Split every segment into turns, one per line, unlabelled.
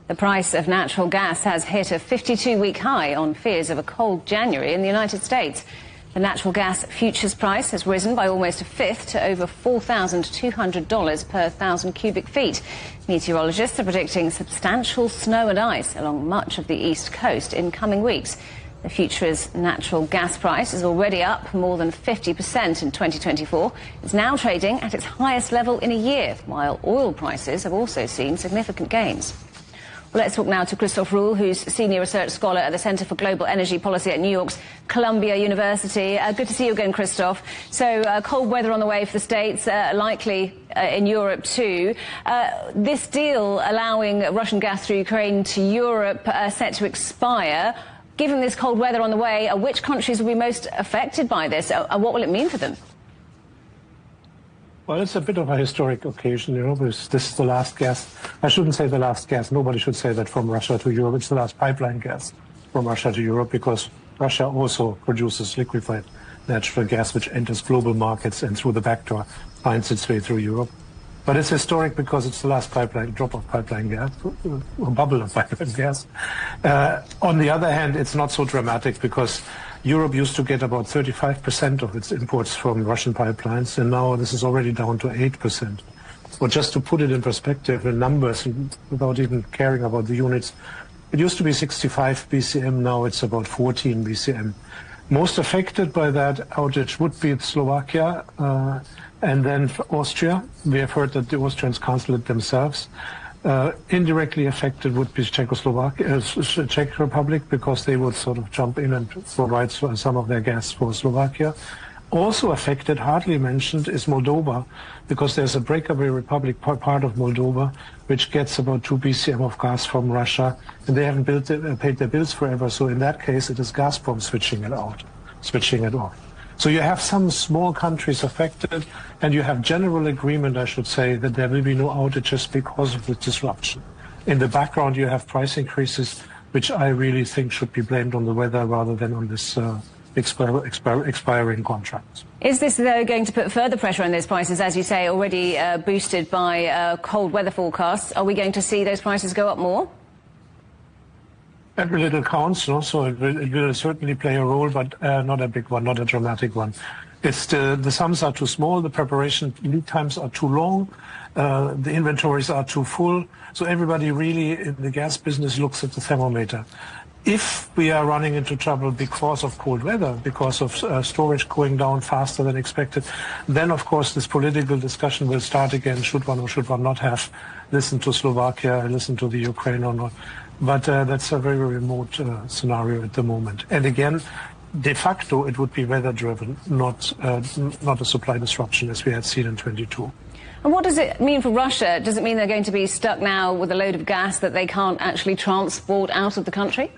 The price of natural gas has hit a 52-week high on fears of a cold January in the United States. The natural gas futures price has risen by almost a fifth to over $4,200 per 1,000 cubic feet. Meteorologists are predicting substantial snow and ice along much of the east coast in coming weeks. The futures natural gas price is already up more than 50% in 2024. It's now trading at its highest level in a year, while oil prices have also seen significant gains. Well, let's talk now to Christof Ruehl, who's Senior Research Scholar at the Center for Global Energy Policy at New York's Columbia University. Good to see you again, Christof. So, cold weather on the way for the States, likely in Europe too. This deal allowing Russian gas through Ukraine to Europe set to expire. Given this cold weather on the way, which countries will be most affected by this, and what will it mean for them?
Well, it's a bit of a historic occasion, you know, because this is the last gas. I shouldn't say the last gas. Nobody should say that from Russia to Europe. It's the last pipeline gas from Russia to Europe, because Russia also produces liquefied natural gas, which enters global markets and through the back door finds its way through Europe. But it's historic because it's the last pipeline, drop of pipeline gas, a bubble of pipeline gas. On the other hand, it's not so dramatic because Europe used to get about 35% of its imports from Russian pipelines, and now this is already down to 8%. Well, just to put it in perspective, in numbers, without even caring about the units, it used to be 65 BCM, now it's about 14 BCM. Most affected by that outage would be Slovakia, and then Austria. We have heard that the Austrians cancel it themselves. Indirectly affected would be Czech Republic, because they would sort of jump in and provide some of their gas for Slovakia. Also affected, hardly mentioned, is Moldova, because there's a breakaway republic part of Moldova which gets about 2 BCM of gas from Russia, and they haven't paid their bills forever. So in that case, it is Gazprom switching it off. So you have some small countries affected, and you have general agreement, I should say, that there will be no outages because of the disruption. In the background, you have price increases, which I really think should be blamed on the weather rather than on this expiring contracts.
Is this, though, going to put further pressure on those prices, as you say, already boosted by cold weather forecasts? Are we going to see those prices go up more?
Every little counts, no? So it will certainly play a role, but not a big one, not a dramatic one. It's the sums are too small, the preparation lead times are too long, the inventories are too full. So everybody really in the gas business looks at the thermometer. If we are running into trouble because of cold weather, because of storage going down faster than expected, then of course this political discussion will start again. Should one or should one not have listened to Slovakia, listened to the Ukraine or not? But that's a very, very remote scenario at the moment. And again, de facto, it would be weather-driven, not a supply disruption as we had seen in 22.
And what does it mean for Russia? Does it mean they're going to be stuck now with a load of gas that they can't actually transport out of the country?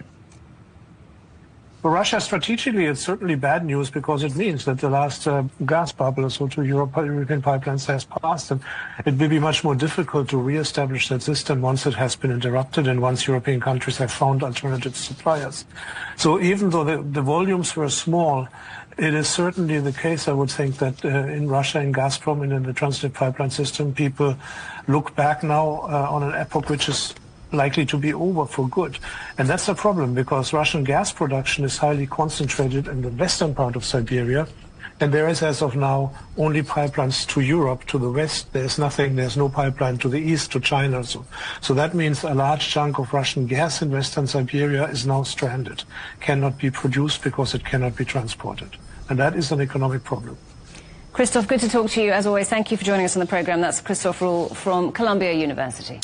For Russia, strategically, it's certainly bad news, because it means that the last gas bubble, so to European pipelines, has passed, and it will be much more difficult to re-establish that system once it has been interrupted and once European countries have found alternative suppliers. So even though the volumes were small, it is certainly the case, I would think, that in Russia, in Gazprom, and in the transit pipeline system, people look back now on an epoch which is likely to be over for good. And that's a problem, because Russian gas production is highly concentrated in the western part of Siberia, and there is, as of now, only pipelines to Europe, to the west. There's no pipeline to the east, to China. So that means a large chunk of Russian gas in western Siberia is now stranded, cannot be produced because it cannot be transported. And that is an economic problem.
Christof, good to talk to you as always. Thank you for joining us on the programme. That's Christof Ruehl from Columbia University.